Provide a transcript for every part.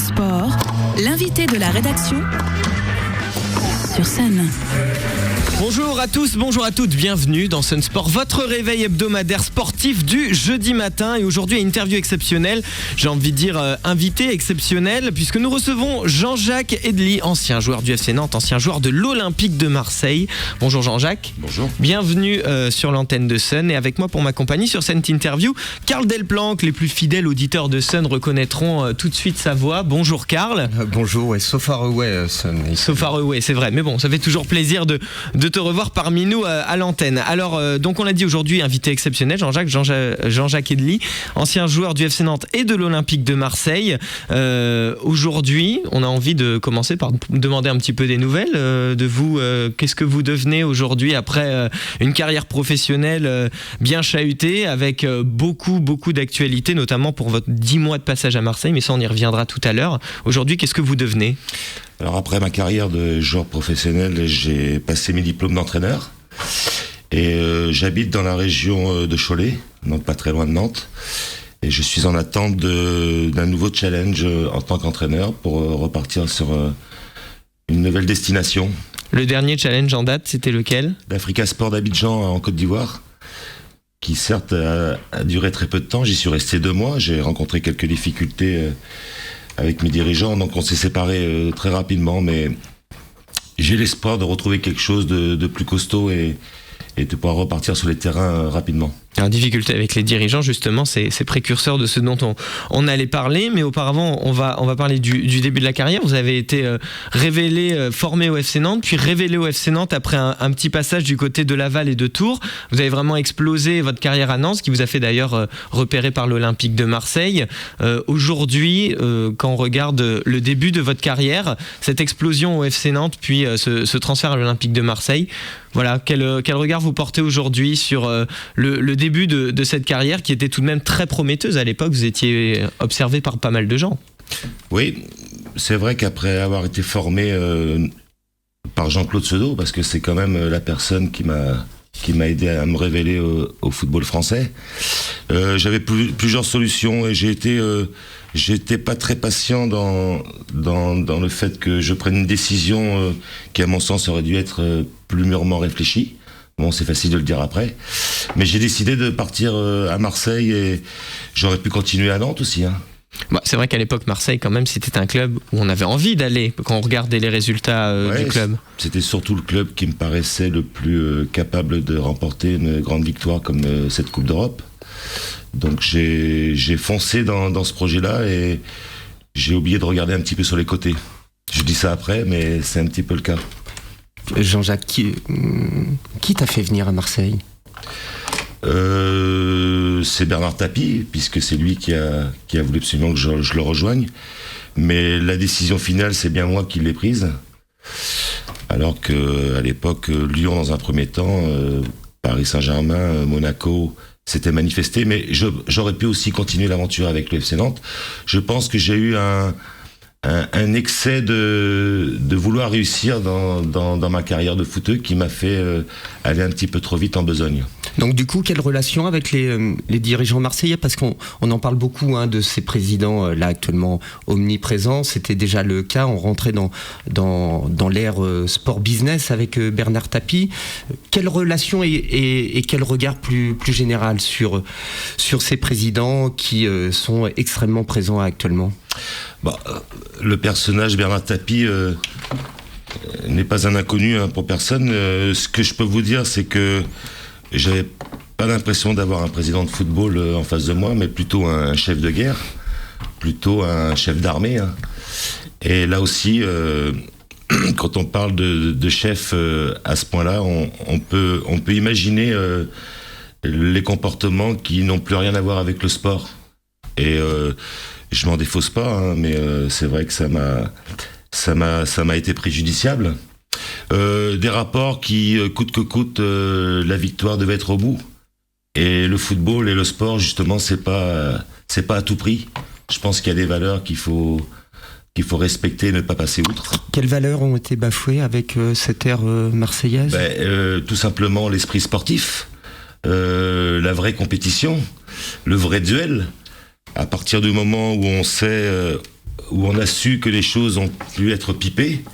Sport, l'invité de la rédaction sur Sun. Bonjour à tous, bonjour à toutes, bienvenue dans Sun Sport, votre réveil hebdomadaire sportif du jeudi matin. Et aujourd'hui, interview exceptionnelle, j'ai envie de dire invité exceptionnel, puisque nous recevons Jean-Jacques Edli, ancien joueur du FC Nantes, ancien joueur de l'Olympique de Marseille. Bonjour Jean-Jacques. Bonjour. Bienvenue sur l'antenne de Sun, et avec moi pour m'accompagner sur cette interview, Karl Delplanque. Les plus fidèles auditeurs de Sun reconnaîtront tout de suite sa voix. Bonjour Karl. Bonjour, ouais, so far away, Sun. So far away, c'est vrai, mais bon, ça fait toujours plaisir de te revoir parmi nous à l'antenne. Alors, donc on l'a dit aujourd'hui, invité exceptionnel, Jean-Jacques Edli, ancien joueur du FC Nantes et de l'Olympique de Marseille. Aujourd'hui, on a envie de commencer par demander un petit peu des nouvelles de vous. Qu'est-ce que vous devenez aujourd'hui après une carrière professionnelle bien chahutée, avec beaucoup d'actualités, notamment pour votre 10 mois de passage à Marseille, mais ça on y reviendra tout à l'heure. Aujourd'hui, qu'est-ce que vous devenez ? Alors après ma carrière de joueur professionnel, j'ai passé mes diplômes d'entraîneur et j'habite dans la région de Cholet, donc pas très loin de Nantes, et je suis en attente d'un nouveau challenge en tant qu'entraîneur pour repartir sur une nouvelle destination. Le dernier challenge en date, c'était lequel ? L'Africa Sport d'Abidjan en Côte d'Ivoire, qui certes a duré très peu de temps. J'y suis resté 2 mois, j'ai rencontré quelques difficultés avec mes dirigeants, donc on s'est séparés très rapidement, mais j'ai l'espoir de retrouver quelque chose de plus costaud et de pouvoir repartir sur les terrains rapidement. La difficulté avec les dirigeants, justement, c'est précurseur de ce dont on allait parler, mais auparavant, on va parler du début de la carrière. Vous avez été révélé, formé au FC Nantes, puis révélé au FC Nantes après un petit passage du côté de Laval et de Tours. Vous avez vraiment explosé votre carrière à Nantes, ce qui vous a fait d'ailleurs repérer par l'Olympique de Marseille. Aujourd'hui, quand on regarde le début de votre carrière, cette explosion au FC Nantes, puis ce transfert à l'Olympique de Marseille, voilà, quel regard vous portez aujourd'hui sur le début de cette carrière qui était tout de même très prometteuse à l'époque? Vous étiez observé par pas mal de gens. Oui, c'est vrai qu'après avoir été formé par Jean-Claude Seudo, parce que c'est quand même la personne qui m'a aidé à me révéler au football français, j'avais plusieurs solutions et j'étais pas très patient dans le fait que je prenne une décision qui à mon sens aurait dû être plus mûrement réfléchie. Bon, c'est facile de le dire après, mais j'ai décidé de partir à Marseille et j'aurais pu continuer à Nantes aussi, hein. Bah, c'est vrai qu'à l'époque, Marseille, quand même, c'était un club où on avait envie d'aller quand on regardait les résultats du club. C'était surtout le club qui me paraissait le plus capable de remporter une grande victoire comme cette Coupe d'Europe. Donc j'ai foncé dans ce projet-là et j'ai oublié de regarder un petit peu sur les côtés. Je dis ça après, mais c'est un petit peu le cas. Jean-Jacques, qui t'a fait venir à Marseille ? C'est Bernard Tapie, puisque c'est lui qui a voulu absolument que je le rejoigne. Mais la décision finale, c'est bien moi qui l'ai prise. Alors qu'à l'époque, Lyon dans un premier temps, Paris Saint-Germain, Monaco s'étaient manifestés. Mais j'aurais pu aussi continuer l'aventure avec le FC Nantes. Je pense que j'ai eu un excès de vouloir réussir dans ma carrière de footeux qui m'a fait aller un petit peu trop vite en besogne. Donc du coup, quelle relation avec les dirigeants marseillais ? Parce qu'on en parle beaucoup de ces présidents là actuellement omniprésents. C'était déjà le cas, on rentrait dans l'ère sport business avec Bernard Tapie. Quelle relation et quel regard plus général sur ces présidents qui sont extrêmement présents actuellement ? Le personnage Bernard Tapie n'est pas un inconnu pour personne. Ce que je peux vous dire, c'est que j'avais pas l'impression d'avoir un président de football en face de moi, mais plutôt un chef de guerre, plutôt un chef d'armée, hein. Et là aussi, quand on parle de chef à ce point-là, on peut imaginer les comportements qui n'ont plus rien à voir avec le sport. Et je m'en défausse pas, hein, mais c'est vrai que ça m'a été préjudiciable. Des rapports qui, coûte que coûte, la victoire devait être au bout. Et le football et le sport, justement, c'est pas à tout prix. Je pense qu'il y a des valeurs qu'il faut respecter et ne pas passer outre. Quelles valeurs ont été bafouées avec cette ère marseillaise ? Tout simplement l'esprit sportif, la vraie compétition, le vrai duel. À partir du moment où on sait où on a su que les choses ont pu être pipées,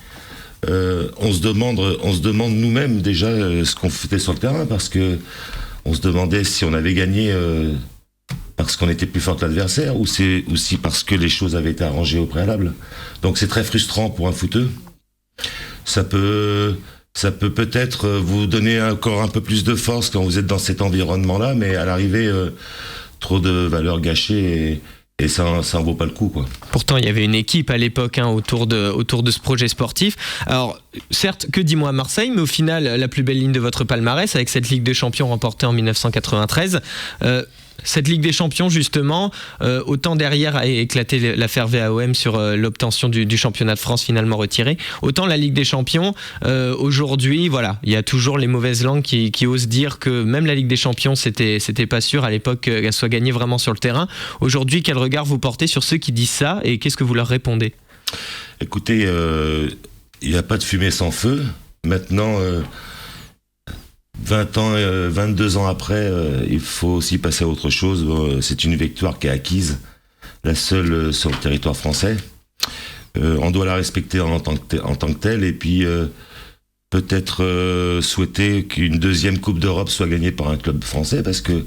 on se demande nous-mêmes déjà ce qu'on faisait sur le terrain, parce que on se demandait si on avait gagné parce qu'on était plus fort que l'adversaire, ou c'est aussi parce que les choses avaient été arrangées au préalable. Donc c'est très frustrant pour un footeux. Ça peut peut-être vous donner encore un peu plus de force quand vous êtes dans cet environnement-là, mais à l'arrivée, trop de valeurs gâchées et ça en vaut pas le coup, quoi. Pourtant, il y avait une équipe à l'époque autour de ce projet sportif. Alors, certes, que 10 mois à Marseille, mais au final, la plus belle ligne de votre palmarès, avec cette Ligue des Champions remportée en 1993. Cette Ligue des Champions, justement, autant derrière a éclaté l'affaire VAOM sur l'obtention du championnat de France finalement retiré, autant la Ligue des Champions, aujourd'hui, voilà, il y a toujours les mauvaises langues qui osent dire que même la Ligue des Champions, c'était pas sûr à l'époque qu'elle soit gagnée vraiment sur le terrain. Aujourd'hui, quel regard vous portez sur ceux qui disent ça et qu'est-ce que vous leur répondez ? Écoutez, il n'y a pas de fumée sans feu. Maintenant... 22 ans après, il faut aussi passer à autre chose. C'est une victoire qui est acquise, la seule sur le territoire français. On doit la respecter en tant que telle, et puis peut-être souhaiter qu'une deuxième Coupe d'Europe soit gagnée par un club français, parce que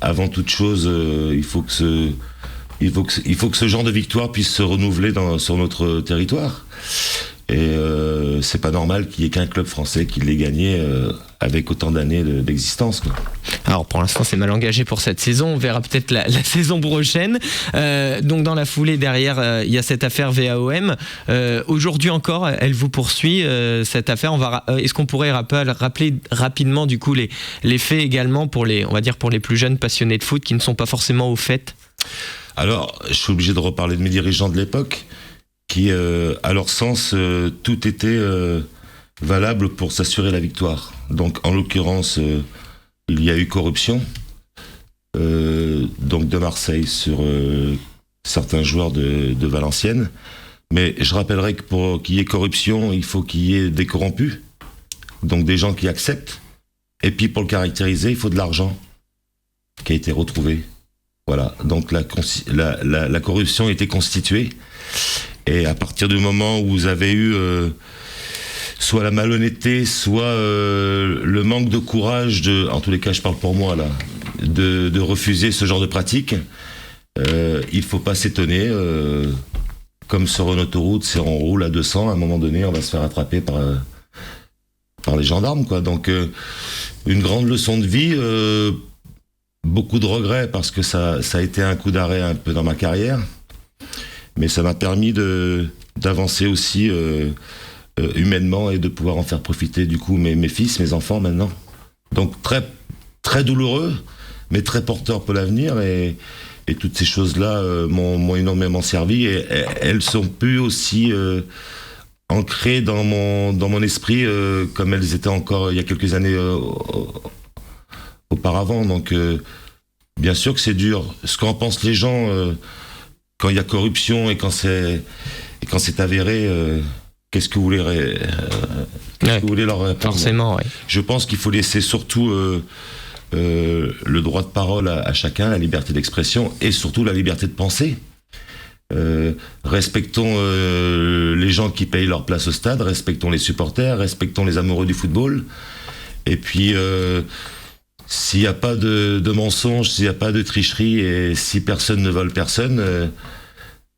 avant toute chose, il faut que ce genre de victoire puisse se renouveler sur notre territoire. Et c'est pas normal qu'il y ait qu'un club français qui l'ait gagné avec autant d'années d'existence, quoi. Alors pour l'instant c'est mal engagé pour cette saison, on verra peut-être la saison prochaine. Donc dans la foulée derrière, il y a cette affaire VAOM. Aujourd'hui encore, elle vous poursuit, cette affaire. Est-ce qu'on pourrait rappeler rapidement du coup les faits également pour les plus jeunes passionnés de foot qui ne sont pas forcément au fait? Alors je suis obligé de reparler de mes dirigeants de l'époque, qui, à leur sens, tout était valable pour s'assurer la victoire. Donc, en l'occurrence, il y a eu corruption, donc de Marseille sur certains joueurs de Valenciennes. Mais je rappellerai que pour qu'il y ait corruption, il faut qu'il y ait des corrompus, donc des gens qui acceptent. Et puis, pour le caractériser, il faut de l'argent qui a été retrouvé. Voilà, donc la corruption a été constituée. Et à partir du moment où vous avez eu soit la malhonnêteté, soit le manque de courage, en tous les cas je parle pour moi là, de refuser ce genre de pratique, il ne faut pas s'étonner, comme sur une autoroute, si on roule à 200, à un moment donné on va se faire attraper par les gendarmes, quoi. Donc une grande leçon de vie, beaucoup de regrets parce que ça a été un coup d'arrêt un peu dans ma carrière. Mais ça m'a permis d'avancer aussi humainement et de pouvoir en faire profiter du coup mes fils, mes enfants maintenant. Donc très, très douloureux, mais très porteur pour l'avenir, et toutes ces choses-là m'ont énormément servi, et elles sont plus aussi ancrées dans mon esprit comme elles étaient encore il y a quelques années auparavant. Donc bien sûr que c'est dur. Ce qu'en pensent les gens... quand il y a corruption et quand c'est avéré, qu'est-ce que vous voulez leur répondre ? Forcément, oui. Je pense qu'il faut laisser surtout le droit de parole à chacun, la liberté d'expression et surtout la liberté de penser. Respectons les gens qui payent leur place au stade, respectons les supporters, respectons les amoureux du football. Et puis... s'il n'y a pas de mensonges, s'il n'y a pas de tricherie, et si personne ne vole personne,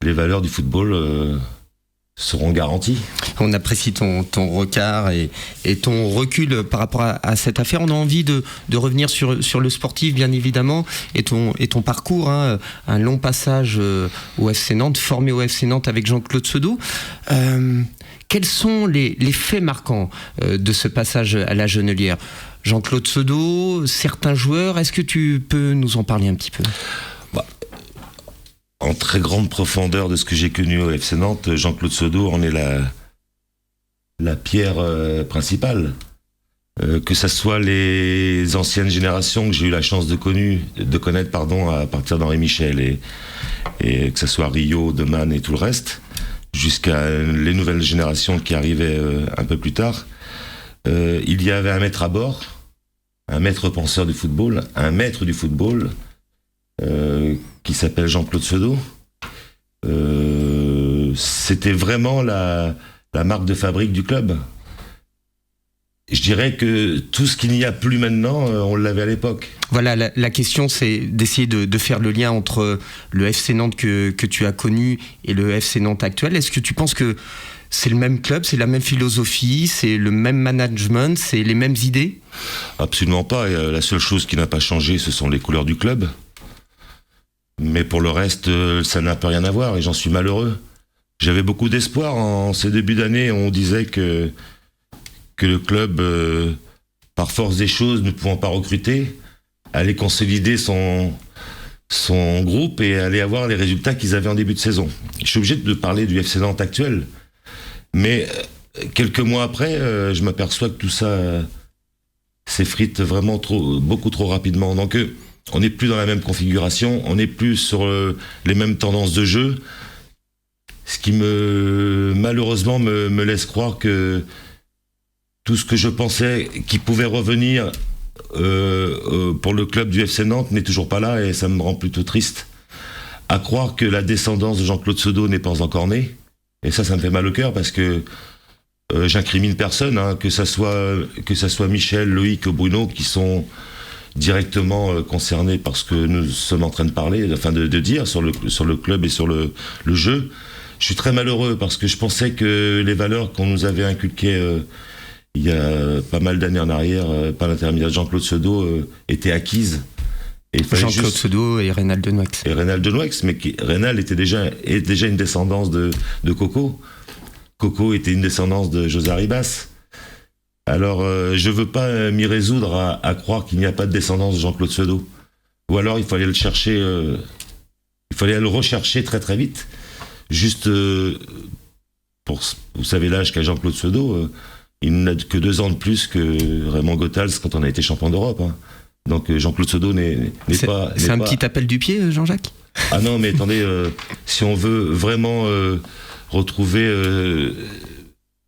les valeurs du football seront garanties. On apprécie ton regard et ton recul par rapport à cette affaire. On a envie de revenir sur le sportif, bien évidemment, et ton parcours, hein, un long passage au FC Nantes, formé au FC Nantes avec Jean-Claude Sodou. Quels sont les faits marquants de ce passage à la Genelière ? Jean-Claude Sodou, certains joueurs, est-ce que tu peux nous en parler un petit peu ? En très grande profondeur de ce que j'ai connu au FC Nantes, Jean-Claude Sodou en est la pierre principale. Que ce soit les anciennes générations que j'ai eu la chance de connaître à partir d'Henri Michel, et que ce soit Rio, Deman et tout le reste, jusqu'à les nouvelles générations qui arrivaient un peu plus tard. Il y avait un maître à bord, un maître penseur du football, un maître du football qui s'appelle Jean-Claude Sodou, c'était vraiment la marque de fabrique du club. Je dirais que tout ce qu'il n'y a plus maintenant, on l'avait à l'époque. Voilà, la question, c'est d'essayer de faire le lien entre le FC Nantes que tu as connu et le FC Nantes actuel. Est-ce que tu penses que c'est le même club, c'est la même philosophie, c'est le même management, c'est les mêmes idées ? Absolument pas. Et, la seule chose qui n'a pas changé, ce sont les couleurs du club. Mais pour le reste, ça n'a pas rien à voir et j'en suis malheureux. J'avais beaucoup d'espoir en ces débuts d'année. On disait que le club, par force des choses, ne pouvant pas recruter, allait consolider son groupe et allait avoir les résultats qu'ils avaient en début de saison. Je suis obligé de parler du FC Nantes actuel. Mais quelques mois après, je m'aperçois que tout ça s'effrite vraiment beaucoup trop rapidement. Donc on n'est plus dans la même configuration, on n'est plus sur les mêmes tendances de jeu, ce qui malheureusement me laisse croire que tout ce que je pensais qui pouvait revenir pour le club du FC Nantes n'est toujours pas là et ça me rend plutôt triste. À croire que la descendance de Jean-Claude Sodot n'est pas encore née. Et ça me fait mal au cœur parce que j'incrimine personne, hein, que ça soit Michel, Loïc ou Bruno qui sont directement concernés par ce que nous sommes en train de parler, enfin de dire sur le club et sur le jeu. Je suis très malheureux parce que je pensais que les valeurs qu'on nous avait inculquées il y a pas mal d'années en arrière, par l'intermédiaire de Jean-Claude Sodot, étaient acquises. Jean-Claude Sodot et Reynald Denouex. Et Reynald Denouex, mais Reynald est déjà une descendance de Coco. Coco était une descendance de José Arribas. Alors, je veux pas m'y résoudre à croire qu'il n'y a pas de descendance de Jean-Claude Sodot. Ou alors, il fallait le chercher, il fallait le rechercher très très vite. Juste, vous savez l'âge qu'a Jean-Claude Sodot, il n'a que 2 ans de plus que Raymond Goethals quand on a été champion d'Europe. Hein. Donc Jean-Claude Sodot n'est pas... C'est un petit appel du pied, Jean-Jacques ? Ah non, mais attendez, si on veut vraiment retrouver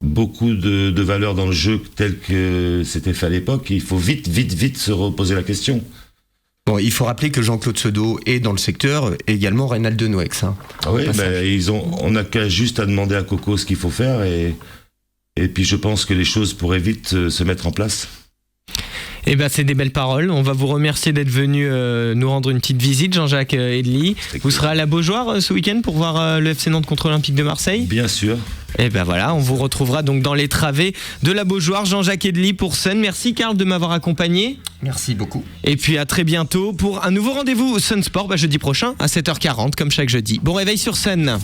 beaucoup de valeurs dans le jeu tel que c'était fait à l'époque, il faut vite se reposer la question. Bon, il faut rappeler que Jean-Claude Sodot est dans le secteur, et également Reynald Denouex. Hein, oui, on n'a qu'à juste à demander à Coco ce qu'il faut faire, et puis je pense que les choses pourraient vite se mettre en place. Eh ben, c'est des belles paroles. On va vous remercier d'être venu nous rendre une petite visite, Jean-Jacques Edli. Vous serez à la Beaujoire ce week-end pour voir le FC Nantes contre l'Olympique de Marseille ? Bien sûr. Eh ben voilà, on vous retrouvera donc dans les travées de la Beaujoire. Jean-Jacques Edli pour Sun. Merci Karl de m'avoir accompagné. Merci beaucoup. Et puis à très bientôt pour un nouveau rendez-vous Sun Sport jeudi prochain à 7h40 comme chaque jeudi. Bon réveil sur Sun.